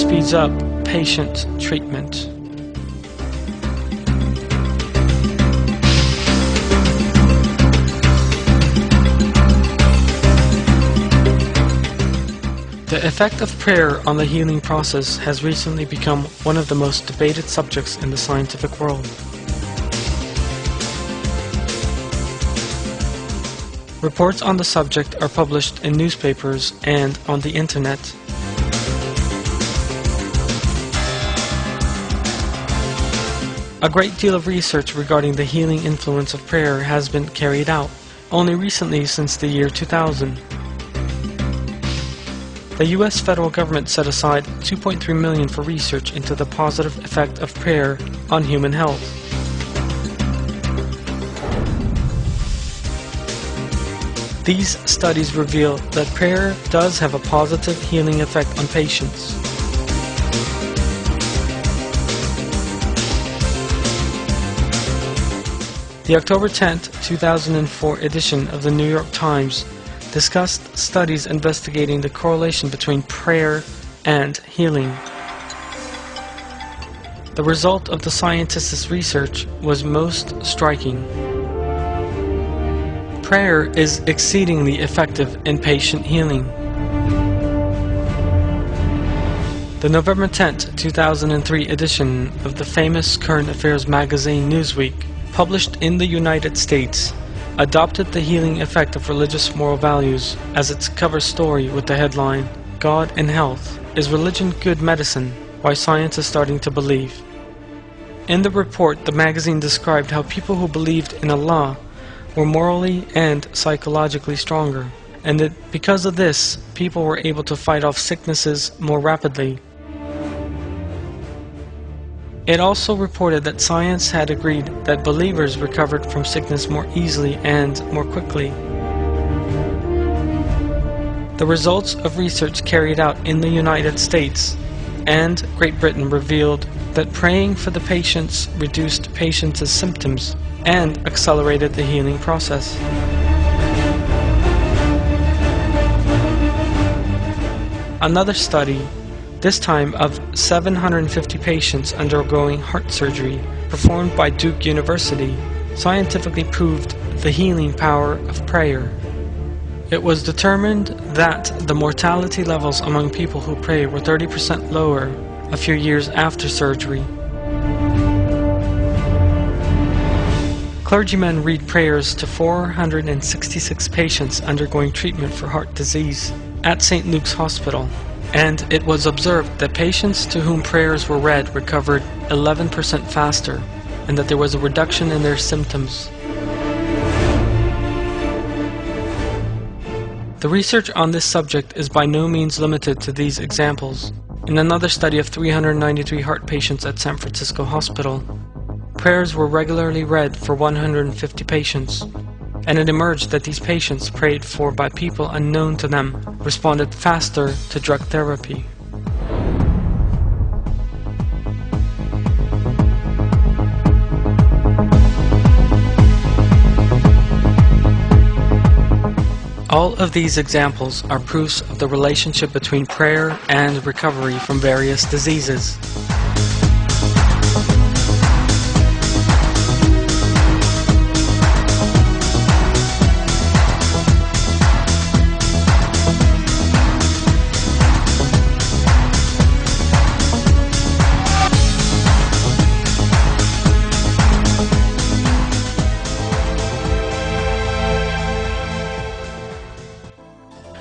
speeds up patient treatment. The effect of prayer on the healing process has recently become one of the most debated subjects in the scientific world. Reports on the subject are published in newspapers and on the internet. A great deal of research regarding the healing influence of prayer has been carried out, only recently since the year 2000. The U.S. federal government set aside $2.3 million for research into the positive effect of prayer on human health. These studies reveal that prayer does have a positive healing effect on patients. The October 10, 2004 edition of the New York Times discussed studies investigating the correlation between prayer and healing. The result of the scientists' research was most striking. Prayer is exceedingly effective in patient healing. The November 10, 2003 edition of the famous current affairs magazine Newsweek, published in the United States, adopted the healing effect of religious moral values as its cover story with the headline, "God and Health, Is Religion Good Medicine? Why Science is Starting to Believe." In the report, the magazine described how people who believed in Allah were morally and psychologically stronger, and that because of this, people were able to fight off sicknesses more rapidly. It also reported that science had agreed that believers recovered from sickness more easily and more quickly. The results of research carried out in the United States and Great Britain revealed that praying for the patients reduced patients' symptoms and accelerated the healing process. Another study, this time of 750 patients undergoing heart surgery, performed by Duke University, scientifically proved the healing power of prayer. It was determined that the mortality levels among people who pray were 30% lower a few years after surgery. Clergymen read prayers to 466 patients undergoing treatment for heart disease at St. Luke's Hospital, and it was observed that patients to whom prayers were read recovered 11% faster, and that there was a reduction in their symptoms. The research on this subject is by no means limited to these examples. In another study of 393 heart patients at San Francisco Hospital, prayers were regularly read for 150 patients, and it emerged that these patients prayed for by people unknown to them responded faster to drug therapy. All of these examples are proofs of the relationship between prayer and recovery from various diseases.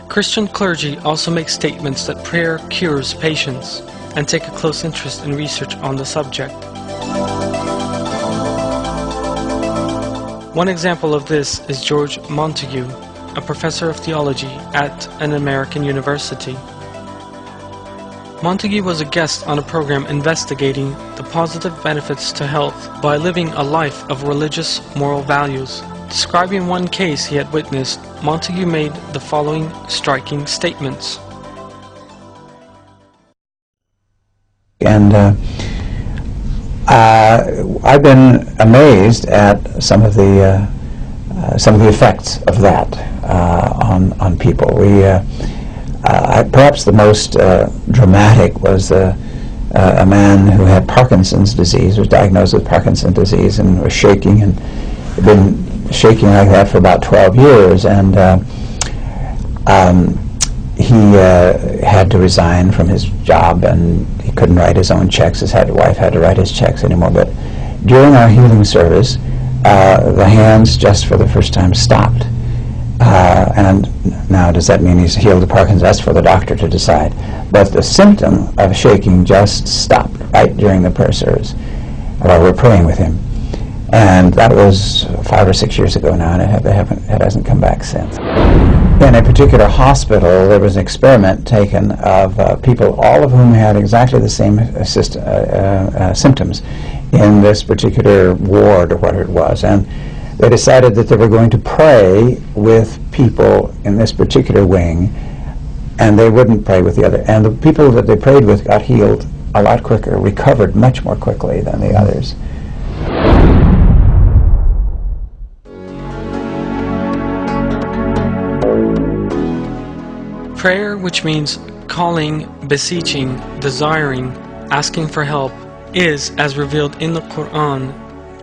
Christian clergy also make statements that prayer cures patients and take a close interest in research on the subject. One example of this is George Montague, a professor of theology at an American university. Montague was a guest on a program investigating the positive benefits to health by living a life of religious moral values. Describing one case he had witnessed, Montague made the following striking statements. And I've been amazed at some of the effects of that on people. Perhaps the most dramatic was a man who had Parkinson's disease, was diagnosed with Parkinson's disease, and was shaking, and had been shaking like that for about 12 years. And he had to resign from his job, and he couldn't write his own checks. His wife had to write his checks anymore. But during our healing service, the hands just for the first time stopped. And now, does that mean he's healed of Parkinson's? That's for the doctor to decide. But the symptom of shaking just stopped right during the prayer service while we're praying with him. And that was 5 or 6 years ago now, and it hasn't come back since. In a particular hospital, there was an experiment taken of people, all of whom had exactly the same symptoms in this particular ward or whatever it was. And they decided that they were going to pray with people in this particular wing, and they wouldn't pray with the other. And the people that they prayed with got healed a lot quicker, recovered much more quickly than the others. Prayer, which means calling, beseeching, desiring, asking for help, is, as revealed in the Quran,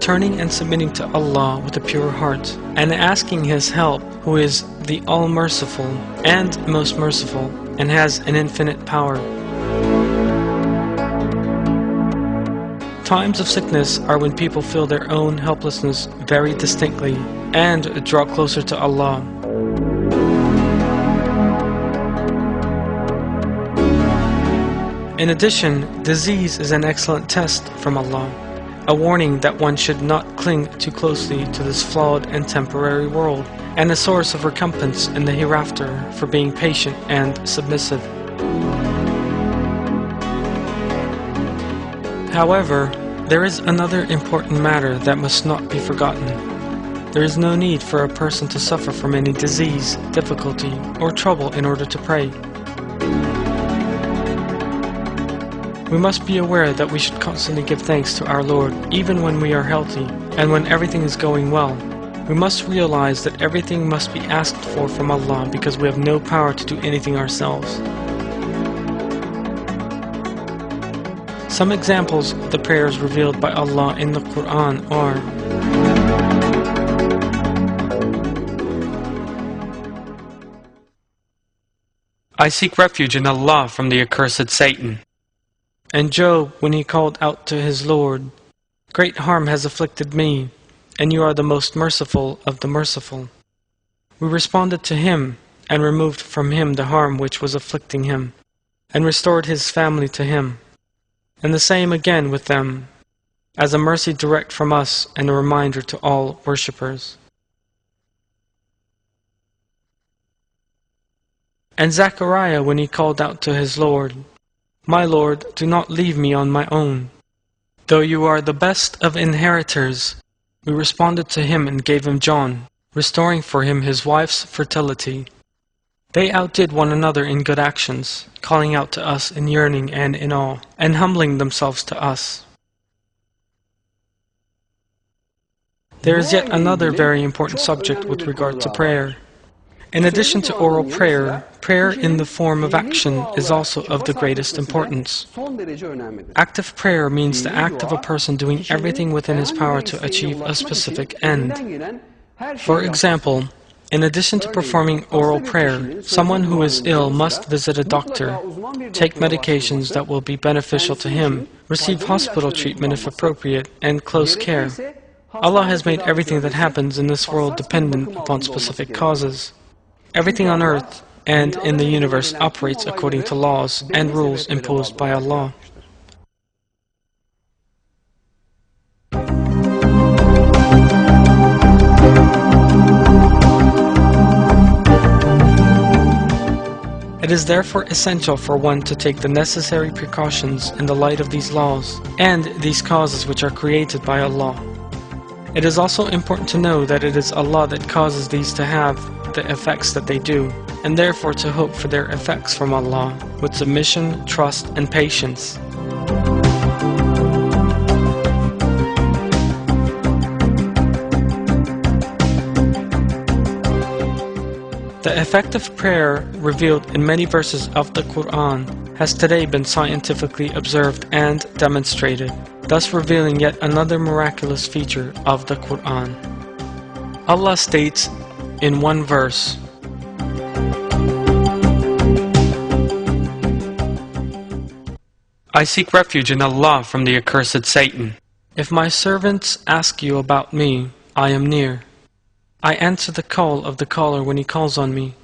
turning and submitting to Allah with a pure heart, and asking His help, who is the All-Merciful and Most Merciful, and has an infinite power. Times of sickness are when people feel their own helplessness very distinctly and draw closer to Allah. In addition, disease is an excellent test from Allah, a warning that one should not cling too closely to this flawed and temporary world, and a source of recompense in the hereafter for being patient and submissive. However, there is another important matter that must not be forgotten. There is no need for a person to suffer from any disease, difficulty, or trouble in order to pray. We must be aware that we should constantly give thanks to our Lord, even when we are healthy, and when everything is going well. We must realize that everything must be asked for from Allah because we have no power to do anything ourselves. Some examples of the prayers revealed by Allah in the Quran are: I seek refuge in Allah from the accursed Satan. And Job, when he called out to his Lord, great harm has afflicted me, and you are the most merciful of the merciful. We responded to him, and removed from him the harm which was afflicting him, and restored his family to him. And the same again with them, as a mercy direct from us and a reminder to all worshippers. And Zechariah, when he called out to his Lord, My Lord, do not leave me on my own. Though you are the best of inheritors, we responded to him and gave him John, restoring for him his wife's fertility. They outdid one another in good actions, calling out to us in yearning and in awe, and humbling themselves to us. There is yet another very important subject with regard to prayer. In addition to oral prayer, prayer in the form of action is also of the greatest importance. Active prayer means the act of a person doing everything within his power to achieve a specific end. For example, in addition to performing oral prayer, someone who is ill must visit a doctor, take medications that will be beneficial to him, receive hospital treatment if appropriate, and close care. Allah has made everything that happens in this world dependent upon specific causes. Everything on earth and in the universe operates according to laws and rules imposed by Allah. It is therefore essential for one to take the necessary precautions in the light of these laws and these causes which are created by Allah. It is also important to know that it is Allah that causes these to have the effects that they do, and therefore to hope for their effects from Allah with submission, trust, and patience. The effect of prayer revealed in many verses of the Quran has today been scientifically observed and demonstrated, thus revealing yet another miraculous feature of the Quran. Allah states in one verse, I seek refuge in Allah from the accursed Satan. If my servants ask you about me, I am near. I answer the call of the caller when he calls on me.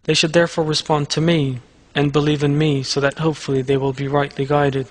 They should therefore respond to me and believe in me so that hopefully they will be rightly guided.